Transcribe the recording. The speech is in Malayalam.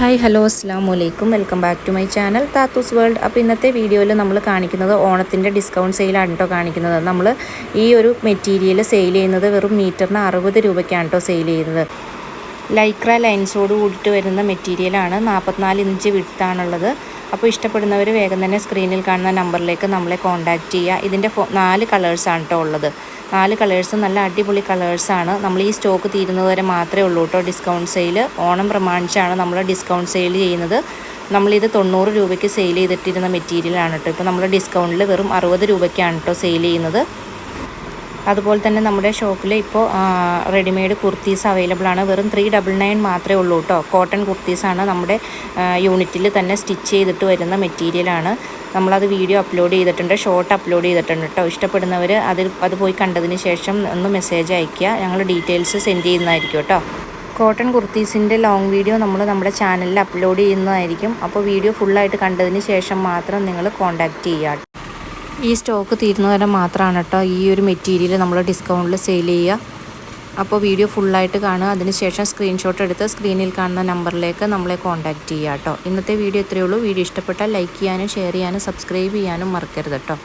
ഹായ് ഹലോ അസ്സലാമു അലൈക്കും welcome back to my channel Thathoos world. അപ്പോൾ ഇന്നത്തെ വീഡിയോയിൽ നമ്മൾ കാണിക്കുന്നത് ഓണത്തിൻ്റെ ഡിസ്കൗണ്ട് സെയിലാണ് കേട്ടോ കാണിക്കുന്നത്. നമ്മൾ ഈ ഒരു മെറ്റീരിയൽ സെയിൽ ചെയ്യുന്നത് വെറും മീറ്ററിന് 60 രൂപയ്ക്കാണ് കേട്ടോ സെയിൽ ചെയ്യുന്നത്. ലൈക്ര ലൈൻസോട് കൂടിയിട്ട് വരുന്ന മെറ്റീരിയലാണ്. 44 ഇഞ്ച് വിഡ്ത്താണുള്ളത്. അപ്പോൾ ഇഷ്ടപ്പെടുന്നവർ വേഗം തന്നെ സ്ക്രീനിൽ കാണുന്ന നമ്പറിലേക്ക് നമ്മളെ കോൺടാക്റ്റ് ചെയ്യുക. ഇതിൻ്റെ 4 കളേഴ്സാണ് കേട്ടോ ഉള്ളത്. 4 കളേഴ്സ് നല്ല അടിപൊളി കളേഴ്സാണ്. നമ്മൾ ഈ സ്റ്റോക്ക് തീരുന്നത് വരെ മാത്രമേ ഉള്ളൂ കേട്ടോ ഡിസ്കൗണ്ട് സെയിൽ. ഓണം പ്രമാണിച്ചാണ് നമ്മൾ ഡിസ്കൗണ്ട് സെയിൽ ചെയ്യുന്നത്. നമ്മളിത് 90 രൂപയ്ക്ക് സെയിൽ ചെയ്തിട്ടിരുന്ന മെറ്റീരിയലാണ് കേട്ടോ. ഇപ്പോൾ നമ്മൾ ഡിസ്കൗണ്ടിൽ വെറും 60 രൂപയ്ക്കാണ് കേട്ടോ സെയിൽ ചെയ്യുന്നത്. അതുപോലെ തന്നെ നമ്മുടെ ഷോപ്പിൽ ഇപ്പോൾ റെഡിമെയ്ഡ് കുർത്തീസ് അവൈലബിൾ ആണ്. വെറും 399 മാത്രമേ ഉള്ളൂ കേട്ടോ. കോട്ടൺ കുർത്തീസാണ് നമ്മുടെ യൂണിറ്റിൽ തന്നെ സ്റ്റിച്ച് ചെയ്തിട്ട് വരുന്ന മെറ്റീരിയലാണ്. നമ്മളത് വീഡിയോ അപ്ലോഡ് ചെയ്തിട്ടുണ്ട്, ഷോർട്ട് അപ്ലോഡ് ചെയ്തിട്ടുണ്ട് കേട്ടോ. ഇഷ്ടപ്പെടുന്നവർ അത് പോയി കണ്ടതിന് ശേഷം ഒന്ന് മെസ്സേജ് അയയ്ക്കുക. ഞങ്ങൾ ഡീറ്റെയിൽസ് സെൻഡ് ചെയ്യുന്നതായിരിക്കും കേട്ടോ. കോട്ടൺ കുർത്തീസിൻ്റെ ലോങ് വീഡിയോ നമ്മൾ നമ്മുടെ ചാനലിൽ അപ്ലോഡ് ചെയ്യുന്നതായിരിക്കും. അപ്പോൾ വീഡിയോ ഫുള്ളായിട്ട് കണ്ടതിന് ശേഷം മാത്രം നിങ്ങൾ കോൺടാക്റ്റ് ചെയ്യുക. ഈ സ്റ്റോക്ക് തീരുന്നവരെ മാത്രമാണ് കേട്ടോ ഈ ഒരു മെറ്റീരിയൽ നമ്മൾ ഡിസ്കൗണ്ടിൽ സെയിൽ ചെയ്യുക. അപ്പോൾ വീഡിയോ ഫുള്ളായിട്ട് കാണുക. അതിനുശേഷം സ്ക്രീൻഷോട്ട് എടുത്ത് സ്ക്രീനിൽ കാണുന്ന നമ്പറിലേക്ക് നമ്മളെ കോൺടാക്റ്റ് ചെയ്യുക കേട്ടോ. ഇന്നത്തെ വീഡിയോ ഇത്രയേ ഉള്ളൂ. വീഡിയോ ഇഷ്ടപ്പെട്ടാൽ ലൈക്ക് ചെയ്യാനും ഷെയർ ചെയ്യാനും സബ്സ്ക്രൈബ് ചെയ്യാനും മറക്കരുത് കേട്ടോ.